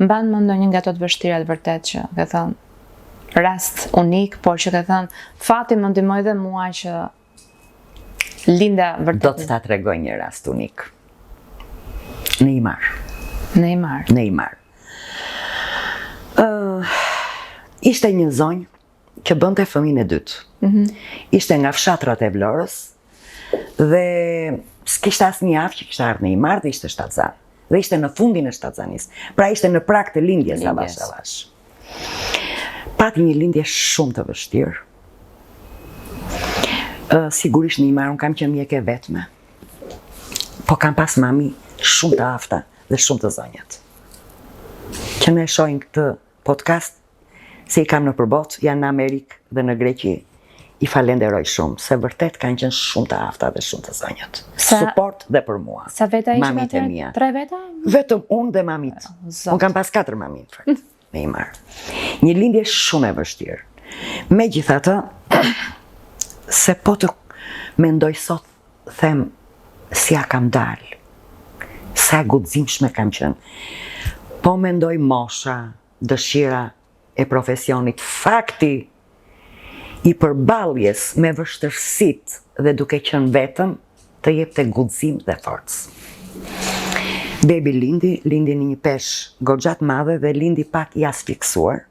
mban më ndonjë nga ato të vështirat vërtet që ke thënë rast unik, por që ke thënë fati më ndihmoi dhe mua që linda vërtet. Do të ta tregoj një rast unik. Neymar. Ishte një zonjë që bënte fëmijën e dytë. Ishte nga fshatrat e Vlorës dhe s'kishte asnjë javë që kishte ardhur Neymar dhe ishte shtatzan. Dhe ishte në fundin e shtatzanisë. Pra ishte në prag të lindjes avash. Pati një lindje shumë të vështirë. Sigurisht Neymar, unë kam qenë mjeke vetme. Po kam pas mami shumë të afta dhe shumë të zonjat. Që ne shohin këtë podcast, se i kam në përbot, janë në Amerikë dhe në Greqi, i falenderoj shumë, se vërtet kanë qenë shumë të afta dhe shumë të zonjat. Support dhe për mua. Sa veta ishte mamit e mia? 3 veta? Vetëm unë dhe mamit. Unë kam pas 4 mamit, në fakt. Neymar. Një lindje shumë e vështirë. Megjithatë, se po të mendoj sot, them si ja kam dalë. Sa guximshme kam qenë. Po mendoj mosha, dëshira e profesionit, fakti i përballjes me vështërsitë dhe duke qenë vetëm, të jepte guxim dhe forcë. Bebi lindi në një peshë goxhat madhe dhe lindi pak i asfiksuar,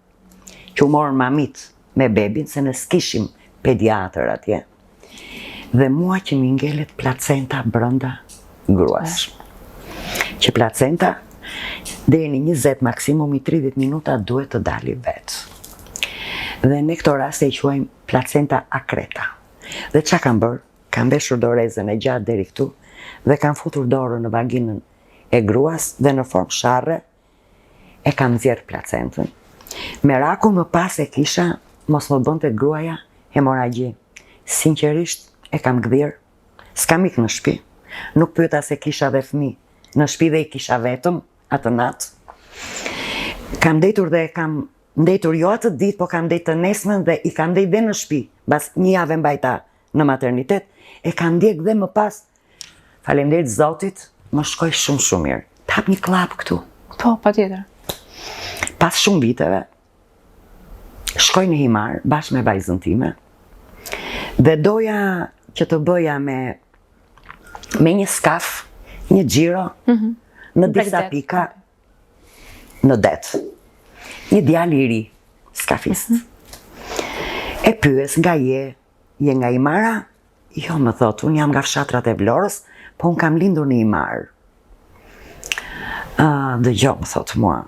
që u morën mamit me bebin, se ne s'kishim pediatër atje. Dhe mua që mi ngelet placenta brenda gruas. Që placenta deri në 20 maksimum i 30 minuta duhet të dali vetë. Dhe në këto raste i quajmë placenta akreta. Dhe çka kam bërë? Kam veshur dorezën e gjatë deri këtu dhe kam futur dorën në vaginën e gruas dhe në formë sharre e kam nxjerr placentën. Meraku më pas e kisha mos më bënte gruaja hemoragji. Sinqerisht e kam gdhir, s'kam ikë në shtëpi. Nuk pyeta se kisha dhe fëmijë. Në shtëpi dhe i kisha vetëm atë natë. Kam ndetur dhe kam ndetur jo atë ditë, po kam ndetur të nesmen dhe i kam ndetur dhe në shtëpi. Bas një javë mbajta në maternitet, e kam ndjek dhe më pas. Faleminderit Zotit, më shkoj shumë mirë. Të hap një klap këtu. Po, patjetër. Pas shumë viteve, shkoj në Himar bashkë me vajzën time dhe doja që të bëja me një skaf, një xhiro në disa pika në det. Një djalë i ri, skafist. E pyes nga je nga Himara? Jo, më thot, unë jam nga fshatrat e Vlorës, po unë kam lindur në Himar. Dëgjoj, më thot mua,